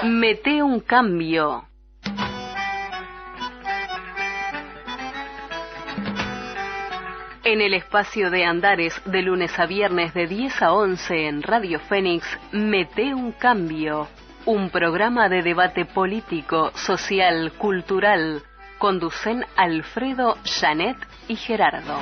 Mete un cambio. En el espacio de Andares, de lunes a viernes de 10 a 11 en Radio Fénix, Mete un cambio. Un programa de debate político, social, cultural. Conducen Alfredo, Janet y Gerardo.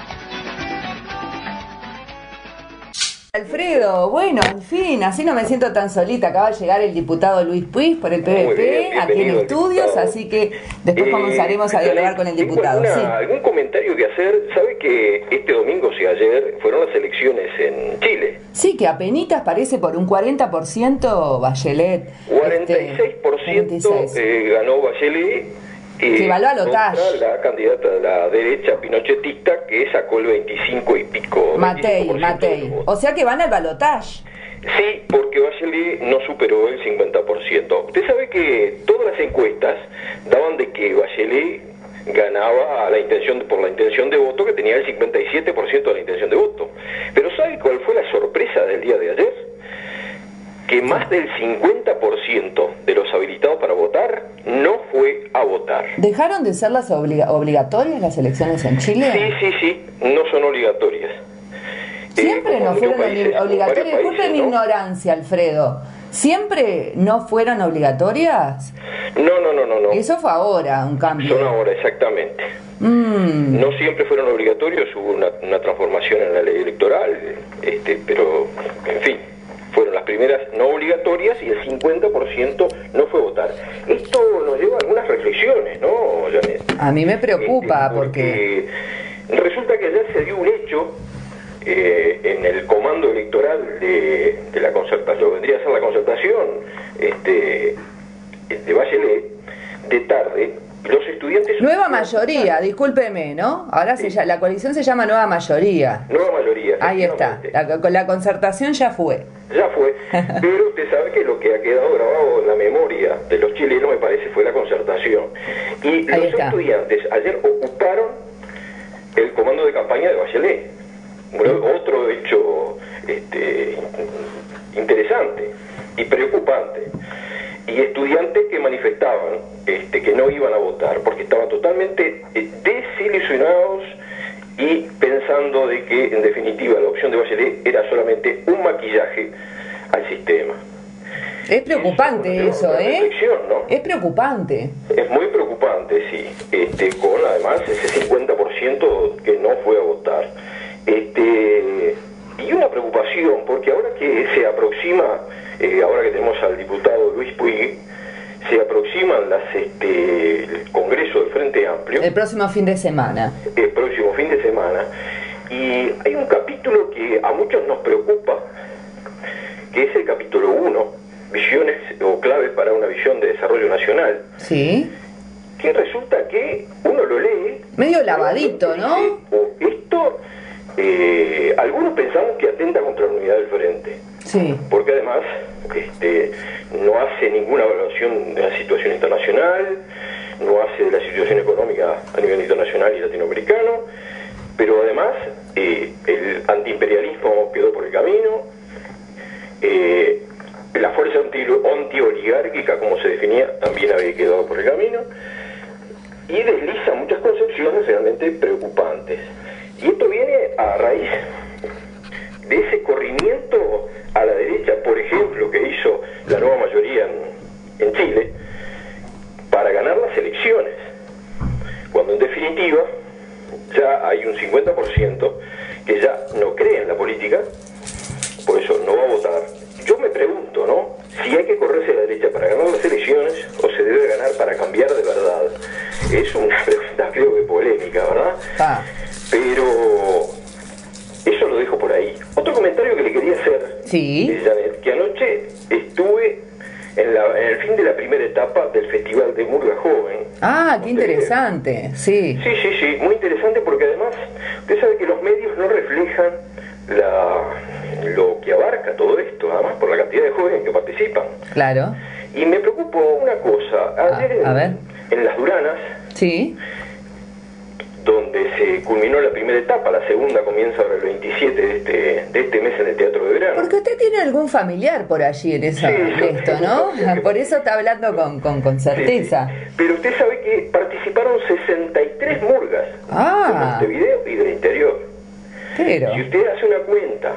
Alfredo, bueno, en fin, así no me siento tan solita. Acaba de llegar el diputado Luis Puig por el PVP, aquí en estudios, diputado. Así que después comenzaremos a dialogar con el diputado. ¿Algún comentario que hacer? ¿Sabe que este domingo, si ayer, fueron las elecciones en Chile? Sí, que apenitas parece por un 40% Bachelet. 46% ganó Bachelet. Que va al balotaje. La candidata de la derecha pinochetista que sacó el 25 y pico. Matei. O sea que van al balotaje. Sí, porque Bachelet no superó el 50%. Usted sabe que todas las encuestas daban de que Bachelet ganaba por la intención de voto, que tenía el 57% de la intención de voto. Pero ¿sabe cuál fue la sorpresa del día de ayer? Que más del 50% de los habilitados para votar no fue a votar. ¿Dejaron de ser las obligatorias las elecciones en Chile? Sí, no son obligatorias. Siempre no fueron obligatorias. Disculpe mi ignorancia, Alfredo. ¿Siempre no fueron obligatorias? No. Eso fue ahora, un cambio. Son ahora, exactamente. No siempre fueron obligatorios, hubo una transformación en la ley electoral, pero, en fin, fueron las primeras no obligatorias y el 50% no fue a votar. Esto nos lleva a algunas reflexiones, ¿no, Janet? A mí me preocupa porque resulta que ayer se dio un hecho en el comando electoral de la concertación, lo vendría a ser la concertación de Bachelet, de tarde. Los estudiantes... Nueva mayoría, discúlpeme, ¿no? Ahora la coalición se llama Nueva Mayoría. Nueva Mayoría. Ahí está, la concertación ya fue. Ya fue, pero usted sabe que lo que ha quedado grabado en la memoria de los chilenos, me parece, fue la concertación. Y los estudiantes ayer ocuparon el comando de campaña de Bachelet. Otro hecho interesante y preocupante. Y estudiantes que manifestaban que no iban a votar porque estaban totalmente desilusionados y pensando de que en definitiva la opción de Bachelet era solamente un maquillaje al sistema. Es preocupante eso, ¿eh? ¿No? Es preocupante. Es muy preocupante, sí. Con además ese 50% que no fue a votar. Y una preocupación, porque ahora que se aproxima, ahora que tenemos al diputado Luis Puig, se aproximan el Congreso del Frente Amplio. El próximo fin de semana. El próximo fin de semana. Y hay un capítulo que a muchos nos preocupa, que es el capítulo 1, visiones o claves para una visión de desarrollo nacional. Sí. Que resulta que uno lo lee... Medio lavadito, ¿no? Esto... algunos pensamos que atenta contra la unidad del frente, sí, porque además no hace ninguna evaluación de la situación internacional, no hace de la situación económica a nivel internacional y latinoamericano, pero además el antiimperialismo quedó por el camino, la fuerza antioligárquica, como se definía, también había quedado por el camino, y desliza muchas concepciones realmente preocupantes. Y esto viene a raíz de ese corrimiento a la derecha, por ejemplo, que hizo la nueva mayoría en Chile para ganar las elecciones, cuando en definitiva ya hay un 50% que ya no cree en la política, por eso no va a votar. Yo me pregunto, ¿no?, si hay que correrse a la derecha para ganar las elecciones o se debe ganar para cambiar de verdad. Es una pregunta, creo que polémica, ¿verdad? Pero eso lo dejo por ahí. Otro comentario que le quería hacer, sí, Janet, que anoche estuve en el fin de la primera etapa del Festival de Murga Joven. Ah, qué interesante, sí. Sí, muy interesante porque además usted sabe que los medios no reflejan lo que abarca todo esto, además por la cantidad de jóvenes que participan. Claro. Y me preocupó una cosa, ayer a ver. En Las Duranas, sí, donde se culminó la primera etapa, la segunda comienza ahora el 27 de este mes en el Teatro de Verano. Porque usted tiene algún familiar por allí en eso, esto, ¿no? Por eso está hablando con certeza. Sí. Pero usted sabe que participaron 63 murgas de Montevideo y del interior. Pero si usted hace una cuenta,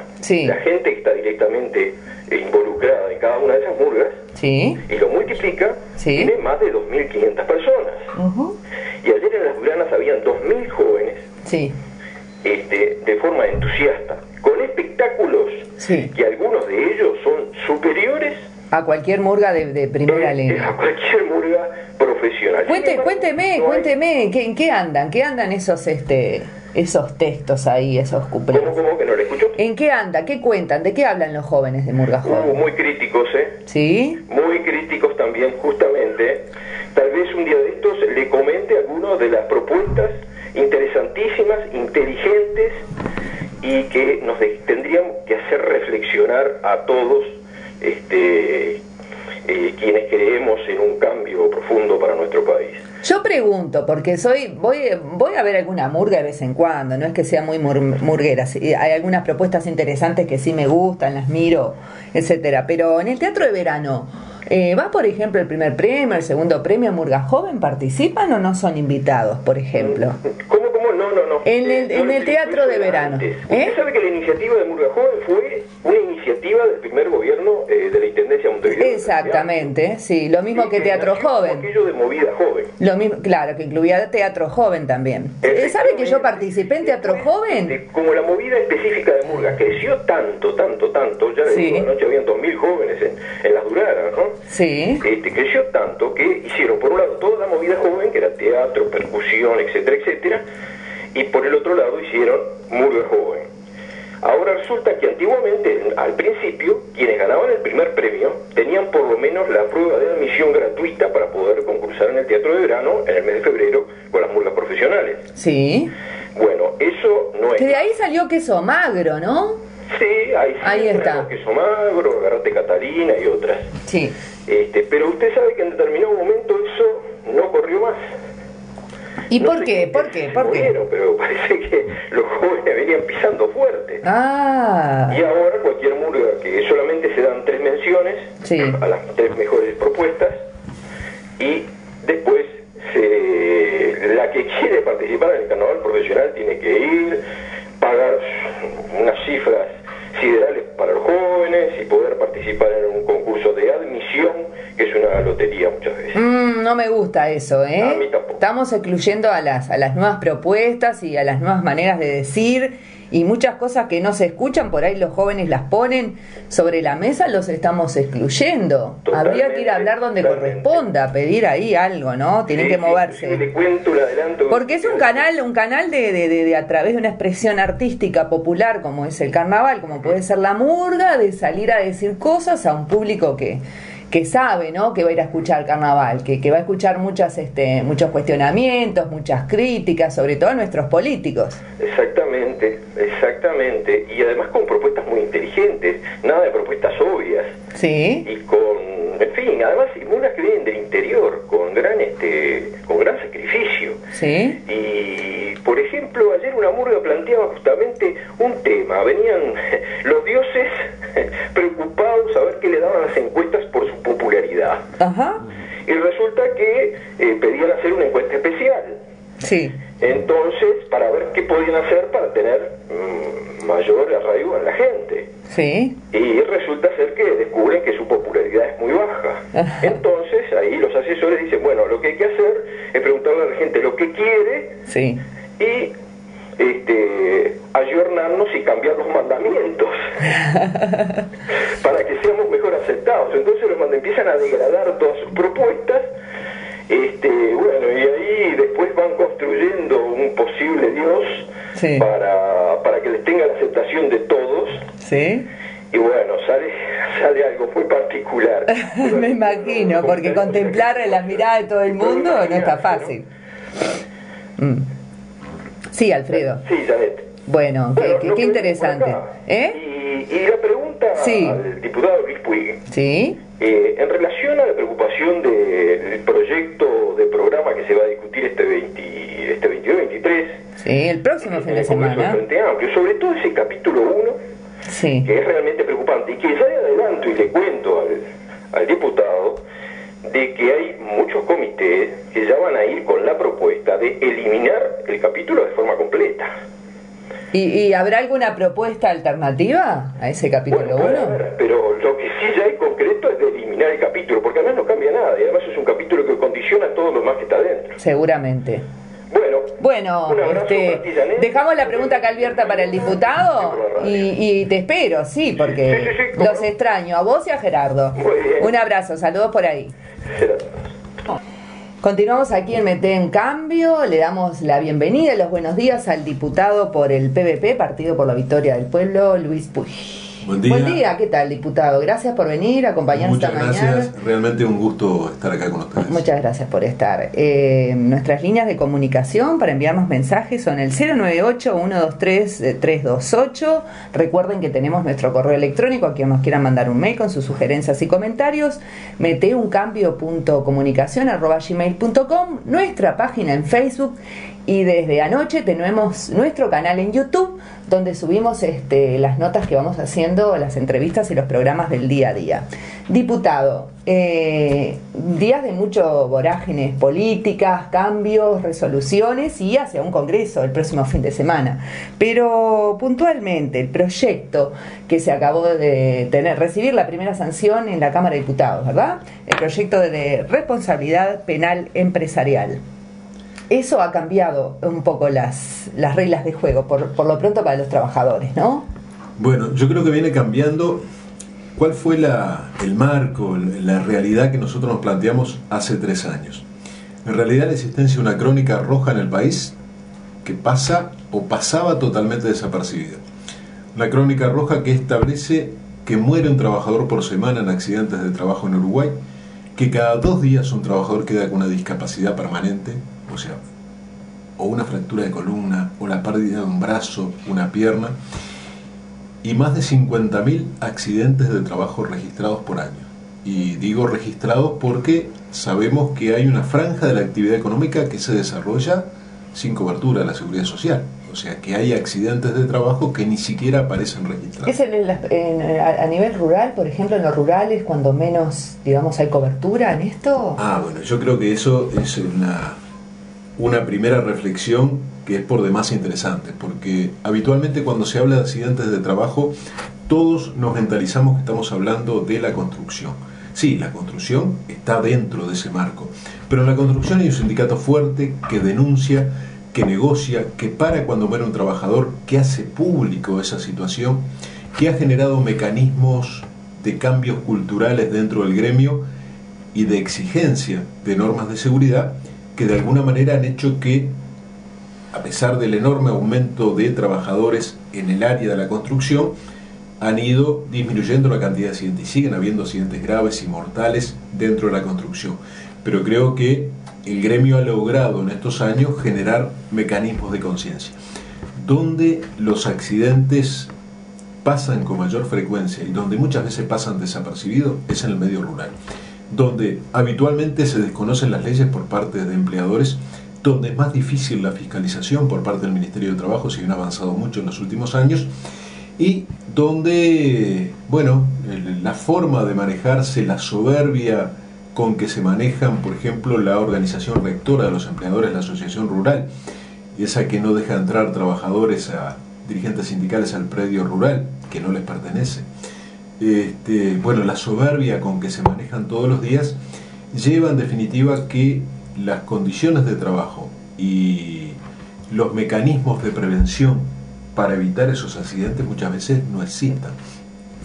la gente que está directamente involucrada en cada una de esas murgas, y lo multiplica, tiene más de 2.500 personas. Y ayer en Las Duranas habían 2.000 jóvenes, de forma entusiasta, con espectáculos que algunos de ellos son superiores a cualquier murga de primera línea. A cualquier murga profesional. Cuénteme, ¿en qué andan? ¿Qué andan esos textos ahí, esos cuplés? ¿Cómo que no le escucho? ¿En qué anda? ¿Qué cuentan? ¿De qué hablan los jóvenes de Murga Joven? Muy críticos, ¿Sí? Muy críticos también, justamente. Tal vez un día de estos le comente algunas de las propuestas interesantísimas, inteligentes, y que nos tendrían que hacer reflexionar a todos quienes creemos en un cambio profundo para nuestro país. Yo pregunto, porque voy a ver alguna murga de vez en cuando, no es que sea muy murguera, hay algunas propuestas interesantes que sí me gustan, las miro, etcétera, pero en el Teatro de Verano, ¿va por ejemplo el primer premio, el segundo premio Murga Joven? ¿Participan o no son invitados, por ejemplo? ¿Cómo? No. En el Teatro de Verano. Usted sabe que la iniciativa de Murga Joven fue una iniciativa del primer gobierno de la Intendencia de Montevideo. Exactamente, sí, lo mismo que Teatro Joven. Aquello de Movida Joven. Lo mismo, claro, que incluía Teatro Joven también. ¿Sabe que yo participé en Teatro Joven? Como la movida específica de Murga creció tanto, ya le digo, anoche habían 2.000 jóvenes en Las Duranas, ¿no? Sí. Creció tanto que hicieron, por un lado, toda la movida joven, que era teatro, percusión, etcétera, y por el otro lado hicieron Murga Joven. Ahora resulta que antiguamente, al principio, quienes ganaban el primer premio tenían por lo menos la prueba de admisión gratuita para poder concursar en el Teatro de Verano en el mes de febrero con las murgas profesionales. Sí. Bueno, eso no es... Que de ahí salió Queso Magro, ¿no? Sí, ahí está. Queso Magro, Garate Catalina y otras. Sí. Pero usted sabe que en determinado momento eso no corrió más. ¿Y por qué? ¿Por qué? Pero parece que los jóvenes venían pisando fuerte. Y ahora cualquier murga, que solamente se dan 3 menciones a las 3 mejores propuestas, y después la que quiere participar en el carnaval profesional tiene que ir, pagar unas cifras siderales para los jóvenes y poder participar en un concurso de admisión, que es una lotería muchas veces. No me gusta eso, ¿eh? A mí tampoco. Estamos excluyendo a las nuevas propuestas y a las nuevas maneras de decir, y muchas cosas que no se escuchan, por ahí los jóvenes las ponen sobre la mesa, los estamos excluyendo. Habría que ir a hablar donde corresponda, pedir ahí algo, ¿no? Tienen que moverse. Le cuento, le adelanto. Porque es un canal de a través de una expresión artística popular como es el carnaval, como puede ser la murga, de salir a decir cosas a un público que sabe, ¿no?, que va a ir a escuchar carnaval, que va a escuchar muchos cuestionamientos, muchas críticas, sobre todo a nuestros políticos. Exactamente. Y además con propuestas muy inteligentes, nada de propuestas obvias. Sí. Y en fin, además murgas que vienen del interior, con gran sacrificio. Sí. Y, por ejemplo, ayer una murga planteaba justamente un tema. Venían los dioses preocupados a ver qué le daban las encuestas por su popularidad. Ajá. Y resulta que pedían hacer una encuesta especial. Sí. Entonces, para ver qué podían hacer para tener mayor arraigo en la gente. Sí. Y resulta ser que descubren que su popularidad es muy baja. Ajá. Entonces, ahí los asesores dicen, bueno, lo que hay que hacer es preguntarle a la gente lo que quiere. Sí. Y ayornarnos y cambiar los mandamientos para que seamos mejor aceptados. Entonces empiezan a degradar todas sus propuestas, bueno, y ahí después van construyendo un posible Dios, sí, para que les tenga la aceptación de todos. Sí. Y bueno, sale algo muy particular. Me imagino, porque contemplar la mirada de todo el mundo no está fácil. Sí, Alfredo. Sí, Janet. Bueno, qué interesante. Y la pregunta al diputado Luis Puig. Sí. En relación a la preocupación del proyecto de programa que se va a discutir este 22-23, Sí, el próximo fin de semana. El Frente Amplio, sobre todo ese capítulo 1, sí, que es realmente preocupante, y que ya de adelanto y le cuento al diputado de que hay muchos comités que ya van a ir con la propuesta de eliminar el capítulo de forma completa. ¿Y habrá alguna propuesta alternativa a ese capítulo 1? Bueno, pero lo que sí ya hay concreto es de eliminar el capítulo, porque además no cambia nada, y además es un capítulo que condiciona todo lo más que está dentro. Seguramente. Bueno, dejamos la pregunta acá abierta para el diputado y te espero, sí, porque sí, los extraño, a vos y a Gerardo. Un abrazo, saludos por ahí. Continuamos aquí en Mete en Cambio, le damos la bienvenida y los buenos días al diputado por el PVP, Partido por la Victoria del Pueblo, Luis Puig. Buen día. Buen día, ¿qué tal, diputado? Gracias por venir, acompañarnos esta mañana. Muchas gracias, realmente un gusto estar acá con ustedes. Muchas gracias por estar. Nuestras líneas de comunicación para enviarnos mensajes son el 098-123-328. Recuerden que tenemos nuestro correo electrónico a quien nos quieran mandar un mail con sus sugerencias y comentarios, meteuncambio.comunicacion@gmail.com, nuestra página en Facebook y desde anoche tenemos nuestro canal en YouTube donde subimos las notas que vamos haciendo, las entrevistas y los programas del día a día. Diputado, días de mucho vorágines políticas, cambios, resoluciones y hacia un congreso el próximo fin de semana. Pero puntualmente, el proyecto que se acabó de recibir la primera sanción en la Cámara de Diputados, ¿verdad? El proyecto de responsabilidad penal empresarial. Eso ha cambiado un poco las reglas de juego, por lo pronto para los trabajadores, ¿no? Bueno, yo creo que viene cambiando. ¿Cuál fue el marco, la realidad que nosotros nos planteamos hace 3 años? En realidad la existencia de una crónica roja en el país que pasa o pasaba totalmente desapercibida. Una crónica roja que establece que muere un trabajador por semana en accidentes de trabajo en Uruguay, que cada 2 días un trabajador queda con una discapacidad permanente, o sea, o una fractura de columna, o la pérdida de un brazo, una pierna, y más de 50.000 accidentes de trabajo registrados por año. Y digo registrados porque sabemos que hay una franja de la actividad económica que se desarrolla sin cobertura de la seguridad social. O sea, que hay accidentes de trabajo que ni siquiera aparecen registrados. ¿Es a nivel rural, por ejemplo, en los rurales, cuando menos, digamos, hay cobertura en esto? Bueno, yo creo que eso es una primera reflexión que es por demás interesante, porque habitualmente cuando se habla de accidentes de trabajo, todos nos mentalizamos que estamos hablando de la construcción. Sí, la construcción está dentro de ese marco, pero en la construcción hay un sindicato fuerte que denuncia, que negocia, que para cuando muere un trabajador, que hace público esa situación, que ha generado mecanismos de cambios culturales dentro del gremio y de exigencia de normas de seguridad que de alguna manera han hecho que, a pesar del enorme aumento de trabajadores en el área de la construcción, han ido disminuyendo la cantidad de accidentes y siguen habiendo accidentes graves y mortales dentro de la construcción. Pero creo que el gremio ha logrado en estos años generar mecanismos de conciencia. Donde los accidentes pasan con mayor frecuencia y donde muchas veces pasan desapercibidos es en el medio rural, donde habitualmente se desconocen las leyes por parte de empleadores, donde es más difícil la fiscalización por parte del Ministerio de Trabajo, si bien ha avanzado mucho en los últimos años, y donde, bueno, la forma de manejarse, la soberbia con que se manejan, por ejemplo, la organización rectora de los empleadores, la Asociación Rural, esa que no deja entrar trabajadores, dirigentes sindicales al predio rural, que no les pertenece. Bueno, la soberbia con que se manejan todos los días lleva en definitiva que las condiciones de trabajo y los mecanismos de prevención para evitar esos accidentes muchas veces no existan.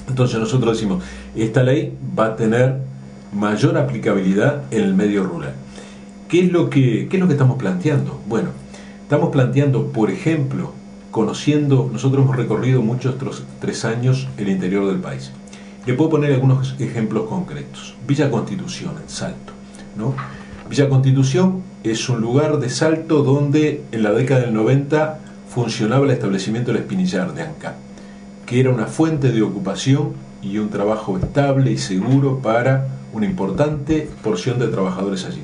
Entonces nosotros decimos, esta ley va a tener mayor aplicabilidad en el medio rural. ¿Qué es lo que estamos planteando? Bueno, estamos planteando, por ejemplo, nosotros hemos recorrido muchos 3 años el interior del país. Le puedo poner algunos ejemplos concretos. Villa Constitución, en Salto, ¿no? Villa Constitución es un lugar de Salto donde en la década del 90 funcionaba el establecimiento del Espinillar de ANCAP, que era una fuente de ocupación y un trabajo estable y seguro para una importante porción de trabajadores allí.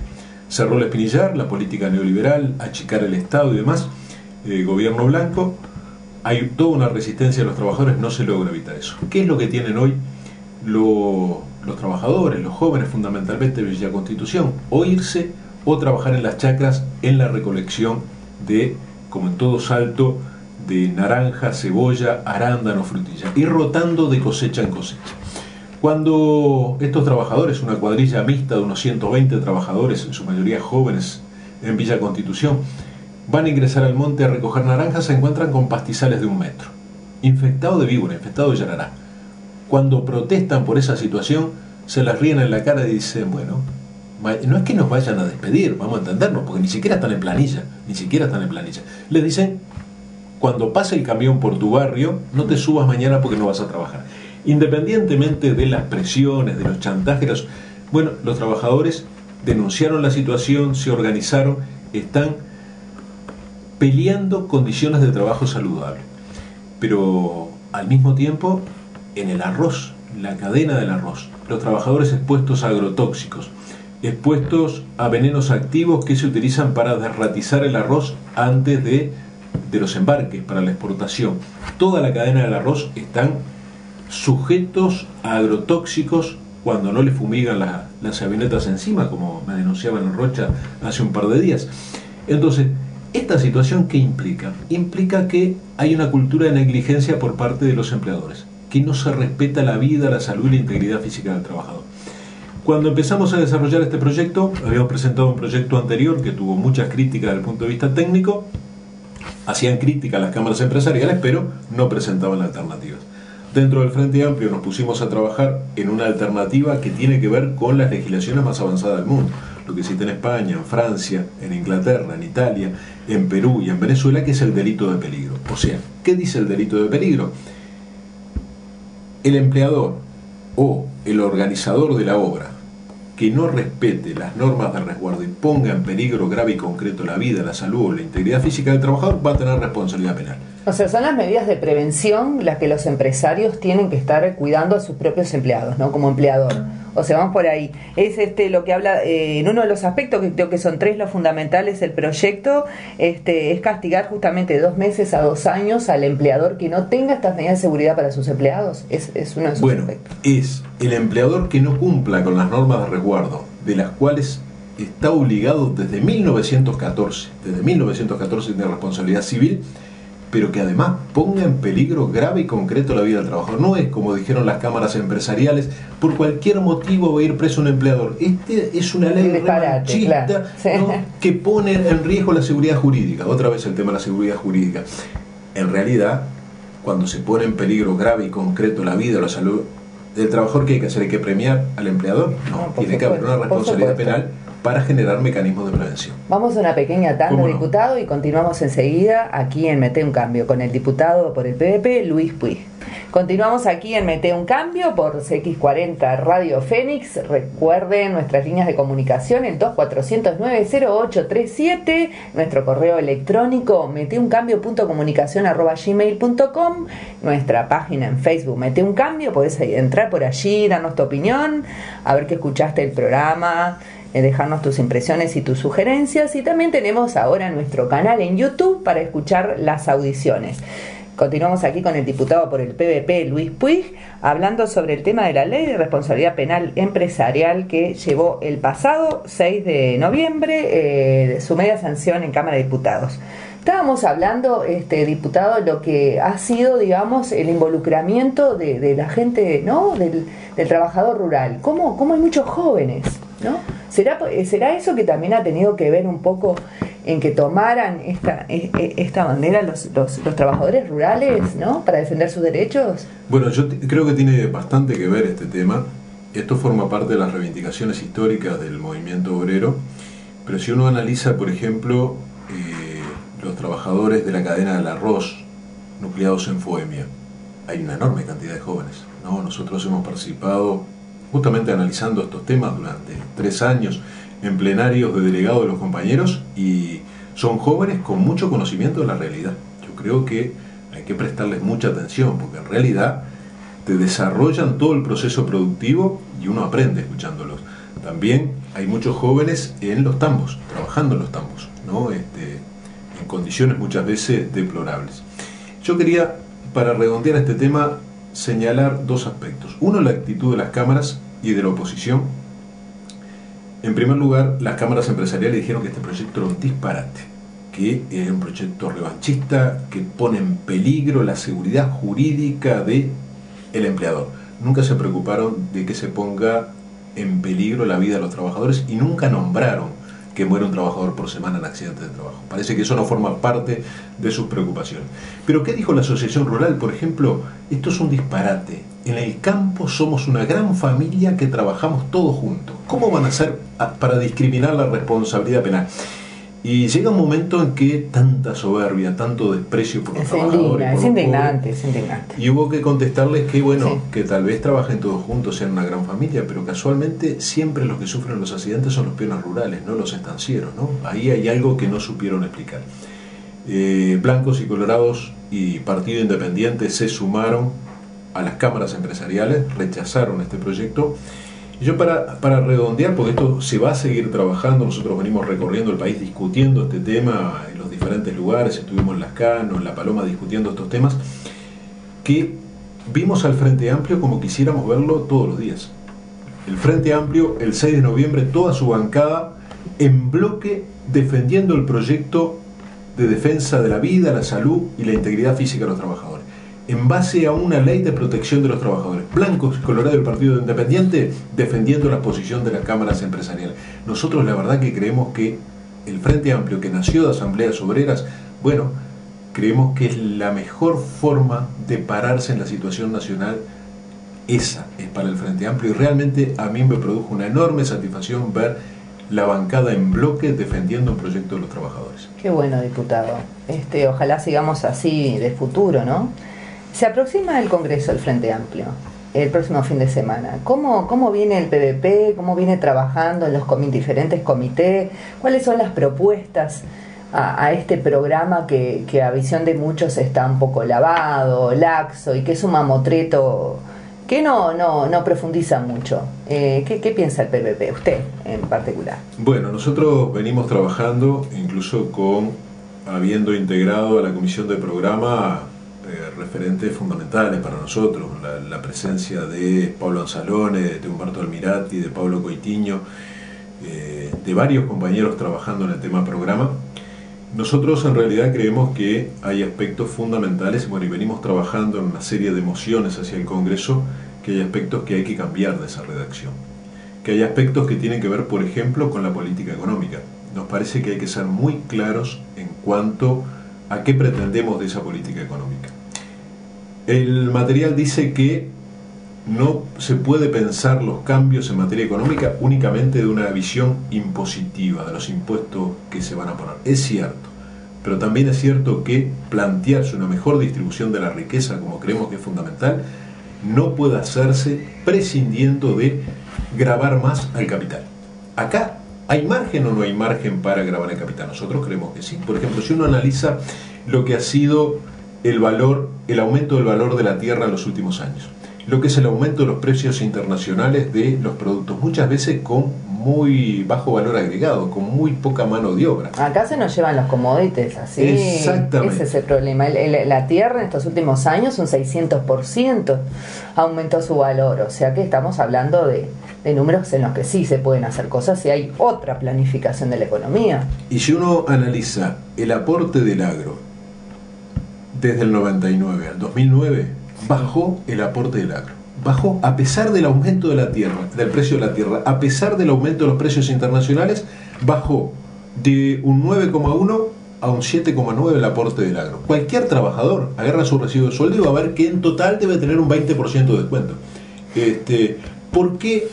Cerró el Espinillar, la política neoliberal, achicar el Estado y demás, gobierno blanco, hay toda una resistencia de los trabajadores, no se logra evitar eso. ¿Qué es lo que tienen hoy los trabajadores, los jóvenes fundamentalmente de Villa Constitución? O irse o trabajar en las chacras en la recolección de, como en todo Salto, de naranja, cebolla, arándano, frutilla, y rotando de cosecha en cosecha. Cuando estos trabajadores, una cuadrilla mixta de unos 120 trabajadores, en su mayoría jóvenes, en Villa Constitución, van a ingresar al monte a recoger naranjas, se encuentran con pastizales de 1 metro, infectado de víbora, infectado de yarará. Cuando protestan por esa situación, se las ríen en la cara y dicen, bueno, no es que nos vayan a despedir, vamos a entendernos, porque ni siquiera están en planilla, Les dicen, cuando pase el camión por tu barrio, no te subas mañana porque no vas a trabajar. Independientemente de las presiones, de los chantajes, bueno, los trabajadores denunciaron la situación, se organizaron, están peleando condiciones de trabajo saludable. Pero al mismo tiempo, en el arroz, la cadena del arroz, los trabajadores expuestos a agrotóxicos, expuestos a venenos activos que se utilizan para desratizar el arroz antes de los embarques para la exportación. Toda la cadena del arroz están sujetos a agrotóxicos cuando no le fumigan las avionetas encima, como me denunciaban en Rocha hace un par de días. Entonces, esta situación, ¿qué implica? Implica que hay una cultura de negligencia por parte de los empleadores, que no se respeta la vida, la salud y la integridad física del trabajador. Cuando empezamos a desarrollar este proyecto, habíamos presentado un proyecto anterior que tuvo muchas críticas desde el punto de vista técnico, hacían crítica a las cámaras empresariales, pero no presentaban alternativas. Dentro del Frente Amplio nos pusimos a trabajar en una alternativa que tiene que ver con las legislaciones más avanzadas del mundo, lo que existe en España, en Francia, en Inglaterra, en Italia, en Perú y en Venezuela, que es el delito de peligro. O sea, ¿qué dice el delito de peligro? El empleador o el organizador de la obra que no respete las normas de resguardo y ponga en peligro grave y concreto la vida, la salud o la integridad física del trabajador va a tener responsabilidad penal. O sea, son las medidas de prevención las que los empresarios tienen que estar cuidando a sus propios empleados, ¿no? Como empleador. O sea, vamos por ahí. Es lo que habla, en uno de los aspectos, que creo que son 3 los fundamentales del proyecto, es castigar justamente de 2 meses a 2 años al empleador que no tenga estas medidas de seguridad para sus empleados. Es uno de esos aspectos. Es el empleador que no cumpla con las normas de resguardo, de las cuales está obligado desde 1914. Desde 1914 tiene responsabilidad civil, pero que además ponga en peligro grave y concreto la vida del trabajador. No es como dijeron las cámaras empresariales, por cualquier motivo va a ir preso un empleador. Es una ley revanchista, claro. Sí. ¿no? Que pone en riesgo la seguridad jurídica. Otra vez el tema de la seguridad jurídica. En realidad, cuando se pone en peligro grave y concreto la vida o la salud del trabajador, ¿qué hay que hacer? ¿Hay que premiar al empleador? No, tiene que haber una responsabilidad penal para generar mecanismos de prevención. Vamos a una pequeña tanda, diputado, y continuamos enseguida aquí en Mete un Cambio con el diputado por el PVP, Luis Puig. Continuamos aquí en Mete un Cambio por CX40 Radio Fénix. Recuerden nuestras líneas de comunicación, el 2409-0837, nuestro correo electrónico meteuncambio.comunicacion@gmail.com, nuestra página en Facebook Mete un Cambio, podés entrar por allí, darnos tu opinión, a ver qué escuchaste el programa, dejarnos tus impresiones y tus sugerencias, y también tenemos ahora nuestro canal en YouTube para escuchar las audiciones. Continuamos aquí con el diputado por el PVP, Luis Puig, hablando sobre el tema de la Ley de Responsabilidad Penal Empresarial que llevó el pasado 6 de noviembre su media sanción en Cámara de Diputados. Estábamos hablando, diputado, lo que ha sido, digamos, el involucramiento de la gente, ¿no? del trabajador rural. ¿Cómo hay muchos jóvenes, ¿no? ¿Será eso que también ha tenido que ver un poco en que tomaran esta bandera los trabajadores rurales, ¿no? Para defender sus derechos? Bueno, yo creo que tiene bastante que ver este tema. Esto forma parte de las reivindicaciones históricas del movimiento obrero, pero si uno analiza, por ejemplo, los trabajadores de la cadena del arroz nucleados en Foemia, hay una enorme cantidad de jóvenes, ¿no? Nosotros hemos participado justamente analizando estos temas durante 3 años en plenarios de delegados de los compañeros, y son jóvenes con mucho conocimiento de la realidad. Yo creo que hay que prestarles mucha atención, porque en realidad te desarrollan todo el proceso productivo y uno aprende escuchándolos. También hay muchos jóvenes en los tambos, trabajando en los tambos, ¿no? En condiciones muchas veces deplorables. Yo quería, para redondear este tema, señalar dos aspectos. Uno, la actitud de las cámaras y de la oposición. En primer lugar, las cámaras empresariales dijeron que este proyecto era un disparate, que era un proyecto revanchista, que pone en peligro la seguridad jurídica del empleador. Nunca se preocuparon de que se ponga en peligro la vida de los trabajadores y nunca nombraron que muere un trabajador por semana en accidentes de trabajo. Parece que eso no forma parte de sus preocupaciones. Pero ¿qué dijo la Asociación Rural? Por ejemplo, esto es un disparate. En el campo somos una gran familia que trabajamos todos juntos. ¿Cómo van a hacer para discriminar la responsabilidad penal? Y llega un momento en que tanta soberbia, tanto desprecio por los trabajadores... Es indignante. Y hubo que contestarles que, bueno, que tal vez trabajen todos juntos, sean una gran familia, pero casualmente siempre los que sufren los accidentes son los peones rurales, no los estancieros, ¿no? Ahí hay algo que no supieron explicar. Blancos y Colorados y Partido Independiente se sumaron a las cámaras empresariales, rechazaron este proyecto. Y yo para redondear, porque esto se va a seguir trabajando, nosotros venimos recorriendo el país discutiendo este tema en los diferentes lugares, estuvimos en Las Cano, en La Paloma discutiendo estos temas, que vimos al Frente Amplio como quisiéramos verlo todos los días. El Frente Amplio, el 6 de noviembre, toda su bancada en bloque defendiendo el proyecto de defensa de la vida, la salud y la integridad física de los trabajadores, en base a una ley de protección de los trabajadores. Blancos y Colorados del Partido Independiente defendiendo la posición de las cámaras empresariales. Nosotros la verdad que creemos que el Frente Amplio, que nació de asambleas obreras, bueno, creemos que es la mejor forma de pararse en la situación nacional. Esa es para el Frente Amplio y realmente a mí me produjo una enorme satisfacción ver la bancada en bloque defendiendo un proyecto de los trabajadores. Qué bueno, diputado. Ojalá sigamos así de futuro, ¿no? Se aproxima el Congreso del Frente Amplio el próximo fin de semana. ¿Cómo viene el PVP? ¿Cómo viene trabajando en los diferentes comités? ¿Cuáles son las propuestas a este programa que a visión de muchos está un poco lavado, laxo y que es un mamotreto que no profundiza mucho? ¿Qué piensa el PVP, usted en particular? Bueno, nosotros venimos trabajando incluso habiendo integrado a la comisión de programa referentes fundamentales para nosotros, la presencia de Pablo Anzalone, de Humberto Almirati, de Pablo Coitiño, de varios compañeros trabajando en el tema programa. Nosotros en realidad creemos que hay aspectos fundamentales, bueno, y venimos trabajando en una serie de mociones hacia el Congreso, que hay aspectos que hay que cambiar de esa redacción, que hay aspectos que tienen que ver, por ejemplo, con la política económica. Nos parece que hay que ser muy claros en cuanto a qué pretendemos de esa política económica. El material dice que no se puede pensar los cambios en materia económica únicamente de una visión impositiva de los impuestos que se van a poner. Es cierto, pero también es cierto que plantearse una mejor distribución de la riqueza, como creemos que es fundamental, no puede hacerse prescindiendo de gravar más al capital. Acá, ¿hay margen o no hay margen para gravar el capital? Nosotros creemos que sí. Por ejemplo, si uno analiza lo que ha sido el aumento del valor de la tierra en los últimos años, lo que es el aumento de los precios internacionales de los productos, muchas veces con muy bajo valor agregado, con muy poca mano de obra. Acá se nos llevan los commodities, así. Exactamente. Ese es el problema. La tierra en estos últimos años un 600% aumentó su valor, o sea que estamos hablando de números en los que sí se pueden hacer cosas y hay otra planificación de la economía. Y si uno analiza el aporte del agro desde el 99 al 2009, bajó el aporte del agro. Bajó a pesar del aumento de la tierra, del precio de la tierra, a pesar del aumento de los precios internacionales, bajó de un 9,1 a un 7,9 el aporte del agro. Cualquier trabajador agarra su recibo de sueldo y va a ver que en total debe tener un 20% de descuento. ¿Por qué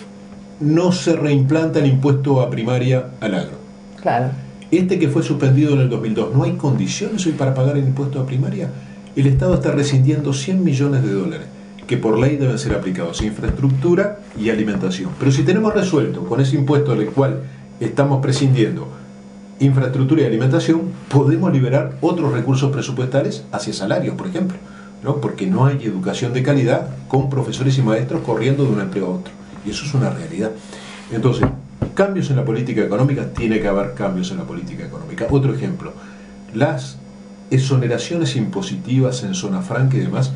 no se reimplanta el impuesto a primaria al agro? Claro. Que fue suspendido en el 2002, ¿no hay condiciones hoy para pagar el impuesto a primaria? El Estado está rescindiendo 100 millones de dólares que por ley deben ser aplicados a infraestructura y alimentación. Pero si tenemos resuelto con ese impuesto del cual estamos prescindiendo infraestructura y alimentación, podemos liberar otros recursos presupuestales hacia salarios, por ejemplo, ¿no? Porque no hay educación de calidad con profesores y maestros corriendo de un empleo a otro. Y eso es una realidad. Entonces, cambios en la política económica, tiene que haber cambios en la política económica. Otro ejemplo, las exoneraciones impositivas en zona franca y demás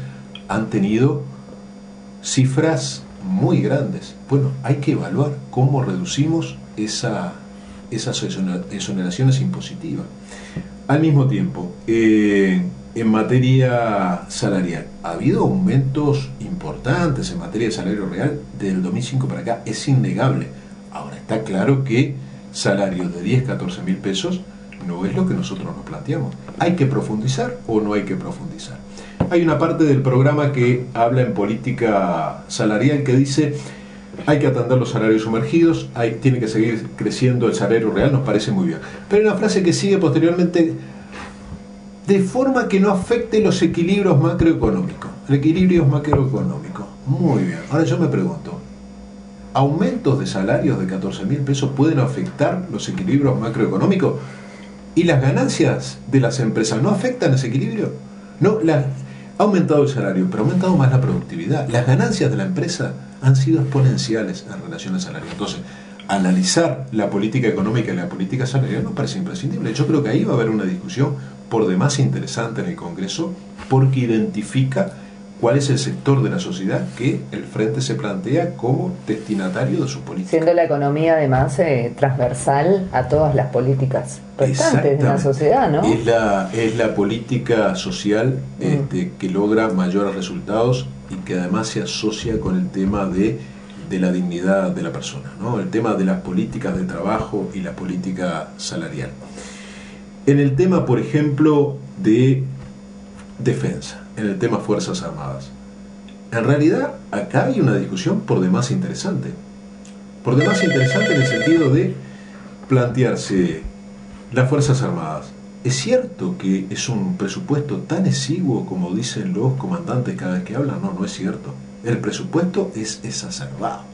han tenido cifras muy grandes. Bueno, hay que evaluar cómo reducimos esas exoneraciones impositivas. Al mismo tiempo, en materia salarial, ha habido aumentos importantes en materia de salario real desde el 2005 para acá, es innegable. Ahora, está claro que salarios de 10, 14 mil pesos no es lo que nosotros nos planteamos. ¿Hay que profundizar o no hay que profundizar? Hay una parte del programa que habla en política salarial que dice hay que atender los salarios sumergidos, tiene que seguir creciendo el salario real, nos parece muy bien. Pero hay una frase que sigue posteriormente: de forma que no afecte los equilibrios macroeconómicos. El equilibrio macroeconómico. Muy bien. Ahora yo me pregunto, ¿aumentos de salarios de 14 mil pesos pueden afectar los equilibrios macroeconómicos? ¿Y las ganancias de las empresas no afectan ese equilibrio? No, ha aumentado el salario, pero ha aumentado más la productividad. Las ganancias de la empresa han sido exponenciales en relación al salario. Entonces, analizar la política económica y la política salarial nos parece imprescindible. Yo creo que ahí va a haber una discusión por demás interesante en el Congreso, porque identifica cuál es el sector de la sociedad que el Frente se plantea como destinatario de su política. Siendo la economía además transversal a todas las políticas restantes de la sociedad, ¿no? Es la política social que logra mayores resultados y que además se asocia con el tema de la dignidad de la persona, ¿no? El tema de las políticas de trabajo y la política salarial. En el tema, por ejemplo, de defensa, en el tema Fuerzas Armadas, en realidad acá hay una discusión por demás interesante. Por demás interesante en el sentido de plantearse las Fuerzas Armadas. ¿Es cierto que es un presupuesto tan exiguo como dicen los comandantes cada vez que hablan? No, no es cierto. El presupuesto es exacerbado.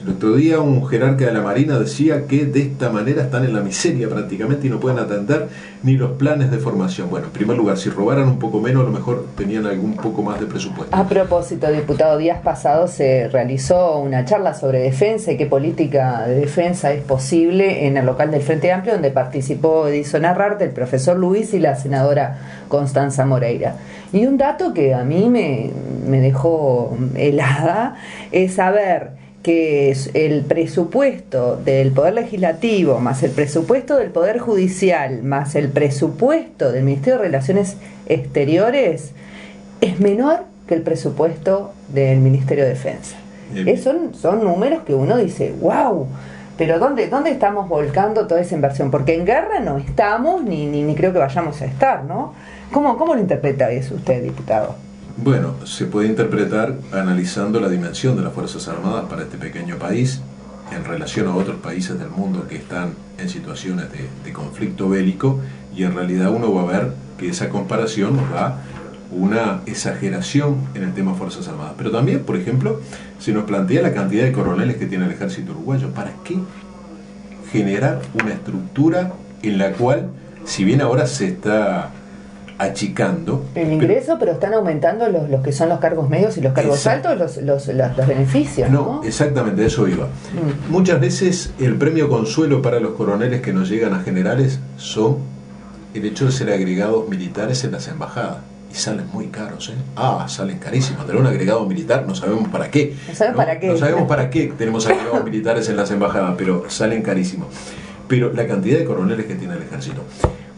El otro día un jerarca de la Marina decía que de esta manera están en la miseria prácticamente y no pueden atender ni los planes de formación. Bueno, en primer lugar, si robaran un poco menos, a lo mejor tenían algún poco más de presupuesto. A propósito, diputado, días pasados se realizó una charla sobre defensa y qué política de defensa es posible en el local del Frente Amplio, donde participó Edison Arrarte, el profesor Luis y la senadora Constanza Moreira. Y un dato que a mí me dejó helada es saber que es el presupuesto del Poder Legislativo, más el presupuesto del Poder Judicial, más el presupuesto del Ministerio de Relaciones Exteriores, es menor que el presupuesto del Ministerio de Defensa. Son números que uno dice, wow, pero ¿dónde estamos volcando toda esa inversión? Porque en guerra no estamos, ni creo que vayamos a estar, ¿no? ¿Cómo lo interpreta eso usted, diputado? Bueno, se puede interpretar analizando la dimensión de las Fuerzas Armadas para este pequeño país en relación a otros países del mundo que están en situaciones de conflicto bélico, y en realidad uno va a ver que esa comparación nos da una exageración en el tema Fuerzas Armadas. Pero también, por ejemplo, se nos plantea la cantidad de coroneles que tiene el ejército uruguayo. ¿Para qué generar una estructura en la cual, si bien ahora se está achicando el ingreso, pero están aumentando los que son los cargos medios y los cargos altos, los beneficios, ¿no? Exactamente, eso iba. Muchas veces el premio consuelo para los coroneles que nos llegan a generales son el hecho de ser agregados militares en las embajadas, y salen muy caros, salen carísimos. Tener un agregado militar no sabemos para qué. No sabemos para qué tenemos agregados militares en las embajadas, pero salen carísimos. Pero la cantidad de coroneles que tiene el ejército.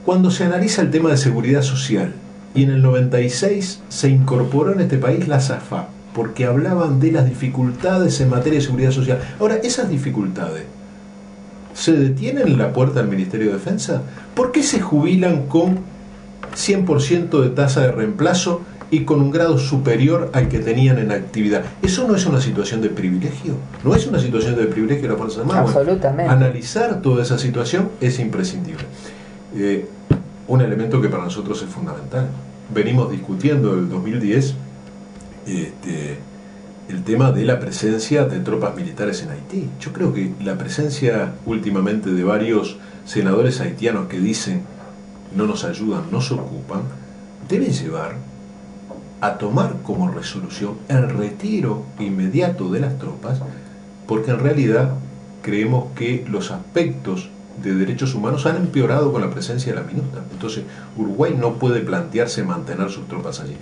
Cuando se analiza el tema de seguridad social, y en el 96 se incorporó en este país la SAFA, porque hablaban de las dificultades en materia de seguridad social. Ahora, esas dificultades, ¿se detienen en la puerta del Ministerio de Defensa? ¿Por qué se jubilan con 100% de tasa de reemplazo y con un grado superior al que tenían en actividad? ¿Eso no es una situación de privilegio? ¿No es una situación de privilegio de la Fuerza Armada? Absolutamente. Bueno, analizar toda esa situación es imprescindible. Un elemento que para nosotros es fundamental. Venimos discutiendo desde el 2010 el tema de la presencia de tropas militares en Haití. Yo creo que la presencia últimamente de varios senadores haitianos que dicen no nos ayudan, no se ocupan, debe llevar a tomar como resolución el retiro inmediato de las tropas, porque en realidad creemos que los aspectos de derechos humanos han empeorado con la presencia de la MINUSTA. Entonces, Uruguay no puede plantearse mantener sus tropas allí.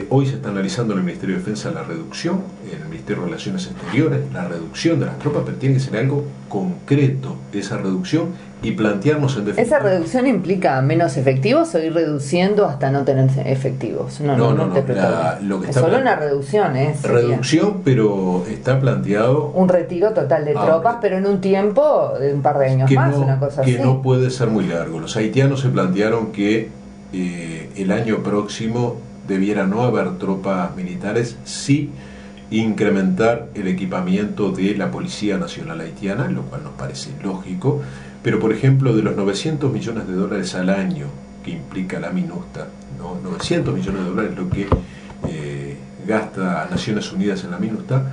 Hoy se está analizando en el Ministerio de Defensa la reducción, en el Ministerio de Relaciones Exteriores, la reducción de las tropas, pero tiene que ser algo concreto, esa reducción, y plantearnos en definitiva. ¿Esa reducción implica menos efectivos o ir reduciendo hasta no tener efectivos? No, lo que es está solo una reducción, reducción, pero está planteado un retiro total de tropas, pero en un tiempo de un par de años más, una cosa así. Que no puede ser muy largo. Los haitianos se plantearon que el año próximo debiera no haber tropas militares, sí incrementar el equipamiento de la Policía Nacional Haitiana, lo cual nos parece lógico, pero por ejemplo de los 900 millones de dólares al año que implica la MINUSTA, ¿no? 900 millones de dólares lo que gasta Naciones Unidas en la MINUSTA,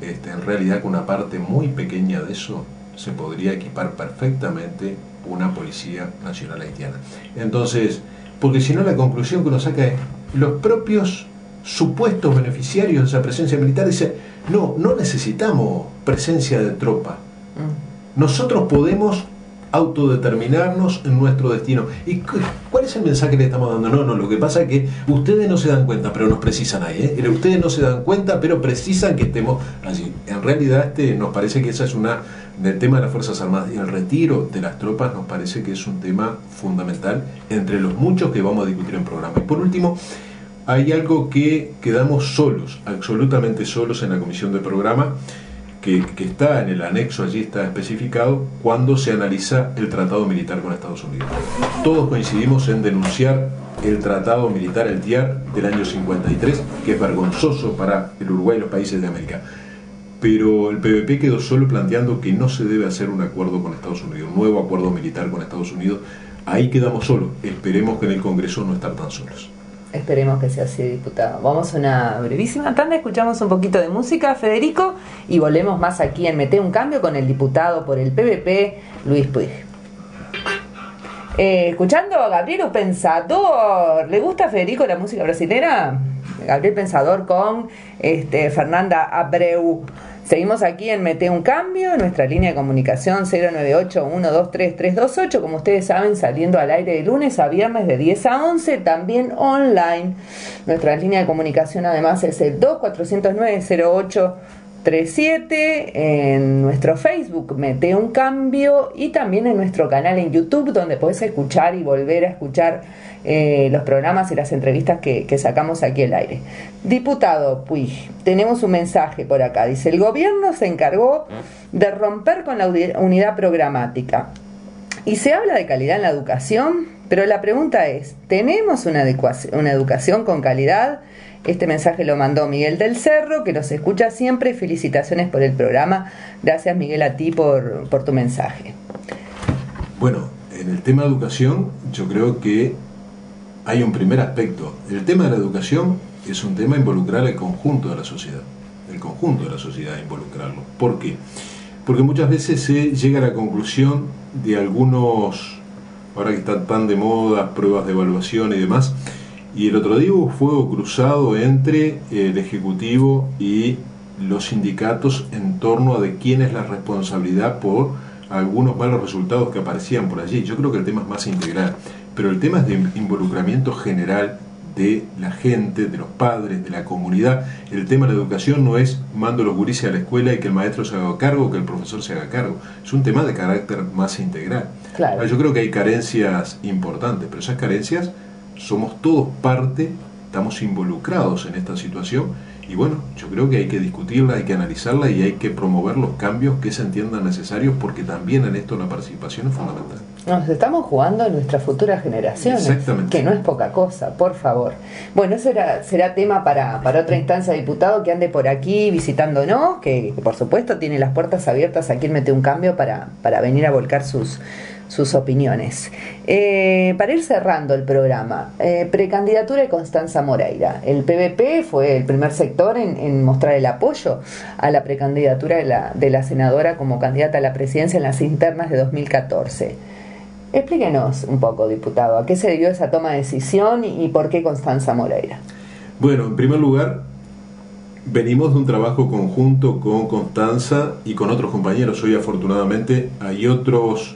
en realidad con una parte muy pequeña de eso se podría equipar perfectamente una Policía Nacional Haitiana. Entonces, porque si no la conclusión que uno saca es los propios supuestos beneficiarios de esa presencia militar dicen, no necesitamos presencia de tropa, nosotros podemos autodeterminarnos en nuestro destino. ¿Y cuál es el mensaje que le estamos dando? No, lo que pasa es que ustedes no se dan cuenta, pero nos precisan ahí, ustedes no se dan cuenta, pero precisan que estemos allí. En realidad nos parece que esa es del tema de las Fuerzas Armadas y el retiro de las tropas nos parece que es un tema fundamental entre los muchos que vamos a discutir en programa. Y por último, hay algo que quedamos solos, absolutamente solos en la comisión de programa, que está en el anexo, allí está especificado, cuando se analiza el tratado militar con Estados Unidos. Todos coincidimos en denunciar el tratado militar, el TIAR, del año 53, que es vergonzoso para el Uruguay y los países de América. Pero el PVP quedó solo planteando que no se debe hacer un acuerdo con Estados Unidos, un nuevo acuerdo militar con Estados Unidos. Ahí quedamos solos. Esperemos que en el Congreso no estar tan solos. Esperemos que sea así, diputado. Vamos a una brevísima tanda, escuchamos un poquito de música, Federico, y volvemos más aquí en Mete un Cambio con el diputado por el PVP, Luis Puig. Escuchando a Gabriel Pensador. ¿Le gusta a Federico la música brasilera? Gabriel Pensador con Fernanda Abreu. Seguimos aquí en Mete un Cambio, nuestra línea de comunicación 098-123-328, como ustedes saben, saliendo al aire de lunes a viernes de 10 a 11, también online. Nuestra línea de comunicación además es el 2409-0837, en nuestro Facebook Mete un Cambio y también en nuestro canal en YouTube, donde podés escuchar y volver a escuchar los programas y las entrevistas que sacamos aquí al aire. Diputado Puig, tenemos un mensaje por acá. Dice, el gobierno se encargó de romper con la unidad programática y se habla de calidad en la educación, pero la pregunta es, ¿tenemos una educación con calidad? Este mensaje lo mandó Miguel del Cerro, que nos escucha siempre. Felicitaciones por el programa. Gracias, Miguel, a ti por tu mensaje. Bueno, en el tema de educación yo creo que hay un primer aspecto. El tema de la educación es un tema involucrar al conjunto de la sociedad. El conjunto de la sociedad involucrarlo. ¿Por qué? Porque muchas veces se llega a la conclusión de algunos, ahora que están tan de moda, pruebas de evaluación y demás, y el otro día hubo fuego cruzado entre el Ejecutivo y los sindicatos en torno a de quién es la responsabilidad por algunos malos resultados que aparecían por allí. Yo creo que el tema es más integral, pero el tema es de involucramiento general de la gente, de los padres, de la comunidad. El tema de la educación no es mando los gurises a la escuela y que el maestro se haga cargo, que el profesor se haga cargo. Es un tema de carácter más integral. Claro. Yo creo que hay carencias importantes, pero esas carencias somos todos parte, estamos involucrados en esta situación y bueno, yo creo que hay que discutirla, hay que analizarla y hay que promover los cambios que se entiendan necesarios, porque también en esto la participación es fundamental. Nos estamos jugando en nuestras futuras generaciones, que no es poca cosa, por favor. Bueno, eso será tema para otra instancia, diputado, que ande por aquí visitándonos, que por supuesto tiene las puertas abiertas aquí en Mete un Cambio para venir a volcar sus opiniones. Para ir cerrando el programa, precandidatura de Constanza Moreira. El PVP fue el primer sector en mostrar el apoyo a la precandidatura de la senadora como candidata a la presidencia en las internas de 2014. Explíquenos un poco, diputado, ¿a qué se debió esa toma de decisión y por qué Constanza Moreira? Bueno, en primer lugar, venimos de un trabajo conjunto con Constanza y con otros compañeros. Hoy afortunadamente hay otros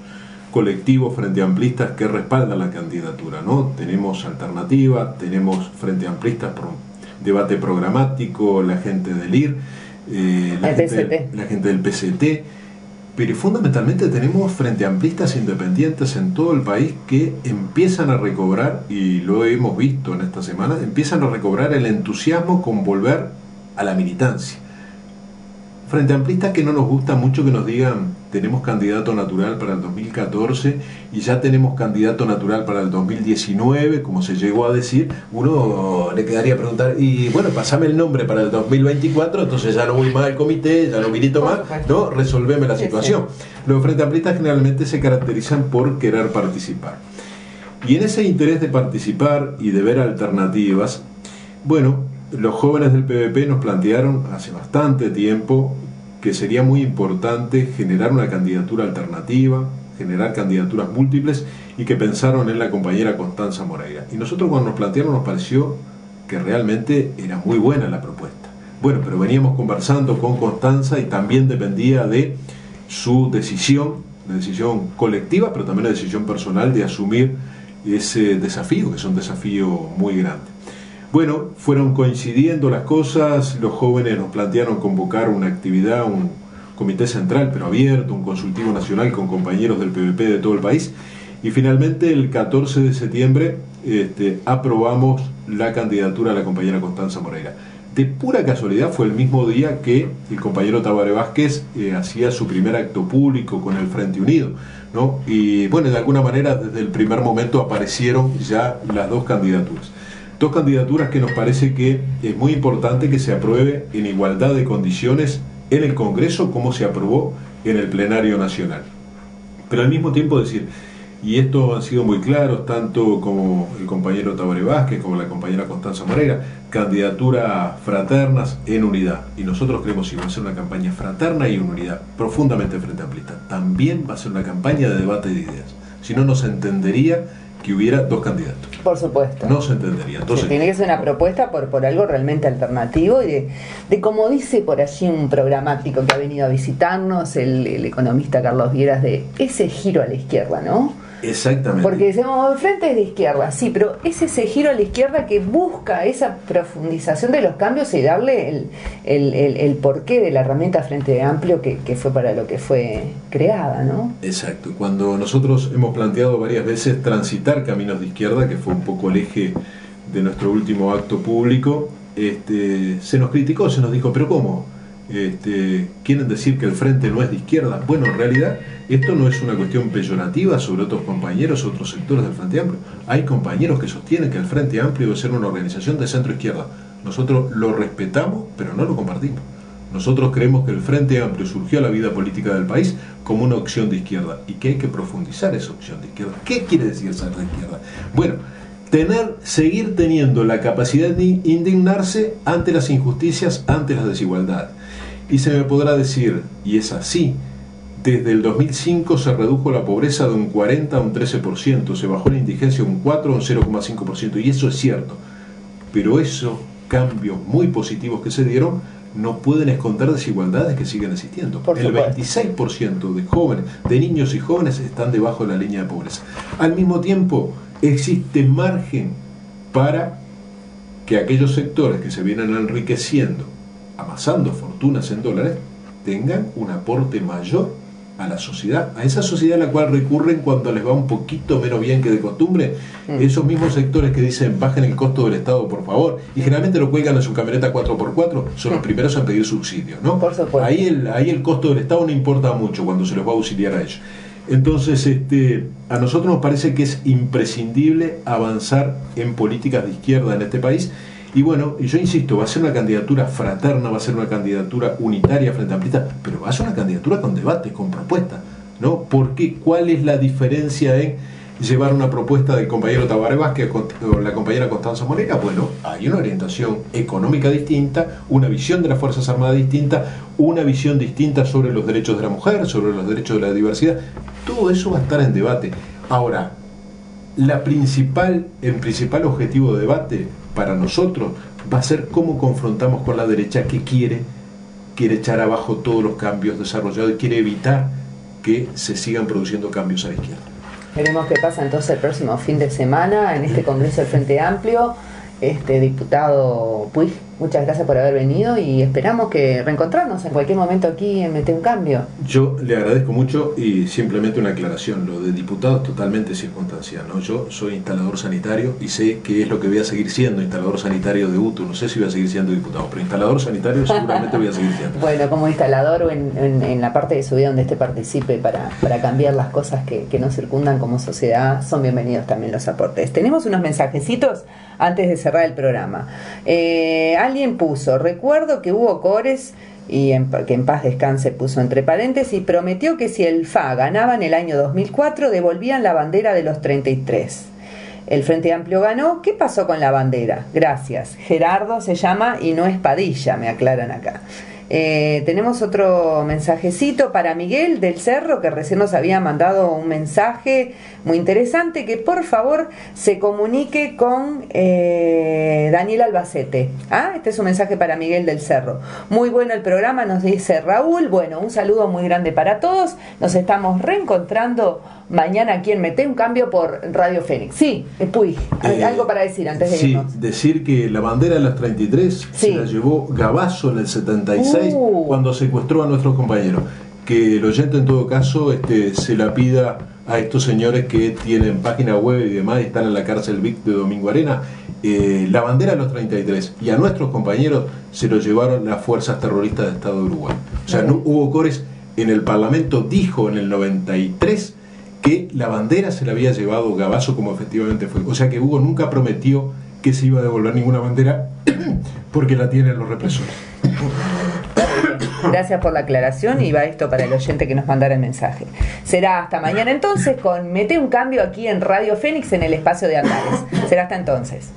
colectivos frente amplistas que respaldan la candidatura, ¿no? Tenemos Alternativa, tenemos Frente Amplistas por debate programático, la gente del IR, la gente del PCT, pero fundamentalmente tenemos Frente Amplistas independientes en todo el país que empiezan a recobrar, y lo hemos visto en esta semana, empiezan a recobrar el entusiasmo con volver a la militancia. Frente Amplistas que no nos gusta mucho que nos digan tenemos candidato natural para el 2014 y ya tenemos candidato natural para el 2019, como se llegó a decir. Uno le quedaría preguntar, y bueno, pasame el nombre para el 2024, entonces ya no voy más al comité, ya no milito más, ¿no? Resolveme la situación. Los Frente Amplistas generalmente se caracterizan por querer participar. Y en ese interés de participar y de ver alternativas, bueno, los jóvenes del PVP nos plantearon hace bastante tiempo que sería muy importante generar una candidatura alternativa, generar candidaturas múltiples, y que pensaron en la compañera Constanza Moreira. Y nosotros cuando nos plantearon nos pareció que realmente era muy buena la propuesta. Bueno, pero veníamos conversando con Constanza y también dependía de su decisión, la decisión colectiva, pero también la decisión personal de asumir ese desafío, que es un desafío muy grande. Bueno, fueron coincidiendo las cosas, los jóvenes nos plantearon convocar una actividad, un comité central pero abierto, un consultivo nacional con compañeros del PVP de todo el país, y finalmente el 14 de septiembre aprobamos la candidatura a la compañera Constanza Moreira. De pura casualidad fue el mismo día que el compañero Tabaré Vázquez hacía su primer acto público con el Frente Unido, ¿no? Y bueno, de alguna manera desde el primer momento aparecieron ya las dos candidaturas. Dos candidaturas que nos parece que es muy importante que se apruebe en igualdad de condiciones en el Congreso como se aprobó en el Plenario Nacional. Pero al mismo tiempo decir, y esto han sido muy claros, tanto como el compañero Tabaré Vázquez como la compañera Constanza Moreira, candidaturas fraternas en unidad. Y nosotros creemos que va a ser una campaña fraterna y en unidad, profundamente Frente Amplista. También va a ser una campaña de debate de ideas. Si no, no se entendería que hubiera dos candidatos. Por supuesto. No se entendería. Entonces, tiene que ser una propuesta por algo realmente alternativo y de como dice por allí un programático que ha venido a visitarnos, el economista Carlos Vieras, de ese giro a la izquierda, ¿no? Exactamente. Porque decimos, el frente es de izquierda, sí, pero es ese giro a la izquierda que busca esa profundización de los cambios y darle el porqué de la herramienta Frente Amplio que fue para lo que fue creada, ¿no? Exacto. Cuando nosotros hemos planteado varias veces transitar caminos de izquierda, que fue un poco el eje de nuestro último acto público, se nos criticó, se nos dijo, pero ¿cómo? ¿Quieren decir que el frente no es de izquierda? Bueno, en realidad esto no es una cuestión peyorativa sobre otros compañeros, otros sectores del Frente Amplio. Hay compañeros que sostienen que el Frente Amplio debe ser una organización de centro-izquierda. Nosotros lo respetamos, pero no lo compartimos. Nosotros creemos que el Frente Amplio surgió a la vida política del país como una opción de izquierda y que hay que profundizar esa opción de izquierda. ¿Qué quiere decir ser de izquierda? Bueno, seguir teniendo la capacidad de indignarse ante las injusticias, ante las desigualdades. Y se me podrá decir, y es así, desde el 2005 se redujo la pobreza de un 40 a un 13%, se bajó la indigencia de un 4 a un 0,5%, y eso es cierto. Pero esos cambios muy positivos que se dieron no pueden esconder desigualdades que siguen existiendo. El 26% de jóvenes, de niños y jóvenes, están debajo de la línea de pobreza. Al mismo tiempo, existe margen para que aquellos sectores que se vienen enriqueciendo, amasando fortunas en dólares, tengan un aporte mayor a la sociedad, a esa sociedad a la cual recurren cuando les va un poquito menos bien que de costumbre, esos mismos sectores que dicen bajen el costo del Estado por favor, y generalmente lo cuelgan en su camioneta 4x4, son los primeros en pedir subsidios, ¿no? Por supuesto. Ahí el costo del Estado no importa mucho cuando se los va a auxiliar a ellos. Entonces, a nosotros nos parece que es imprescindible avanzar en políticas de izquierda en este país. Y bueno, yo insisto, va a ser una candidatura fraterna, va a ser una candidatura unitaria frente a Amplista, pero va a ser una candidatura con debate, con propuesta, ¿no? Porque ¿cuál es la diferencia en llevar una propuesta del compañero Tabaré Vázquez o la compañera Constanza Moreira? Bueno, hay una orientación económica distinta, una visión de las Fuerzas Armadas distinta, una visión distinta sobre los derechos de la mujer, sobre los derechos de la diversidad. Todo eso va a estar en debate. Ahora, el principal objetivo de debate para nosotros va a ser cómo confrontamos con la derecha que quiere echar abajo todos los cambios desarrollados y quiere evitar que se sigan produciendo cambios a la izquierda. Veremos qué pasa entonces el próximo fin de semana en este Congreso del Frente Amplio. Diputado Puig, muchas gracias por haber venido y esperamos que reencontrarnos en cualquier momento aquí en Mete un Cambio. Yo le agradezco mucho y simplemente una aclaración, lo de diputado es totalmente circunstancial, ¿no? Yo soy instalador sanitario y sé que es lo que voy a seguir siendo, instalador sanitario de UTU, no sé si voy a seguir siendo diputado, pero instalador sanitario seguramente voy a seguir siendo. Bueno, como instalador o en la parte de su vida donde participe para cambiar las cosas que nos circundan como sociedad, son bienvenidos también los aportes. Tenemos unos mensajecitos antes de cerrar el programa. Alguien puso, recuerdo que Hugo Cores, que en paz descanse puso entre paréntesis, prometió que si el FA ganaba en el año 2004 devolvían la bandera de los 33. El Frente Amplio ganó. ¿Qué pasó con la bandera? Gracias. Gerardo se llama y no es Padilla, me aclaran acá. Tenemos otro mensajecito para Miguel del Cerro, que recién nos había mandado un mensaje muy interesante, que por favor se comunique con Daniel Albacete. Este es un mensaje para Miguel del Cerro. Muy bueno el programa, nos dice Raúl. Bueno, un saludo muy grande para todos. Nos estamos reencontrando mañana aquí en Mete un Cambio por Radio Fénix. Sí, Puig, algo para decir antes de irnos. Sí, decir que la bandera de las 33 se la llevó Gabazo en el 76 cuando secuestró a nuestros compañeros. Que el oyente en todo caso se la pida a estos señores que tienen página web y demás y están en la cárcel Vic de Domingo Arena. La bandera de los 33 y a nuestros compañeros se lo llevaron las fuerzas terroristas de Estado de Uruguay. O sea, Hugo Cores en el Parlamento dijo en el 93 que la bandera se la había llevado Gabazo, como efectivamente fue. O sea que Hugo nunca prometió que se iba a devolver ninguna bandera porque la tienen los represores. Gracias por la aclaración y va esto para el oyente que nos mandara el mensaje. Será hasta mañana entonces con Mete un Cambio aquí en Radio Fénix en el espacio de Andares. Será hasta entonces.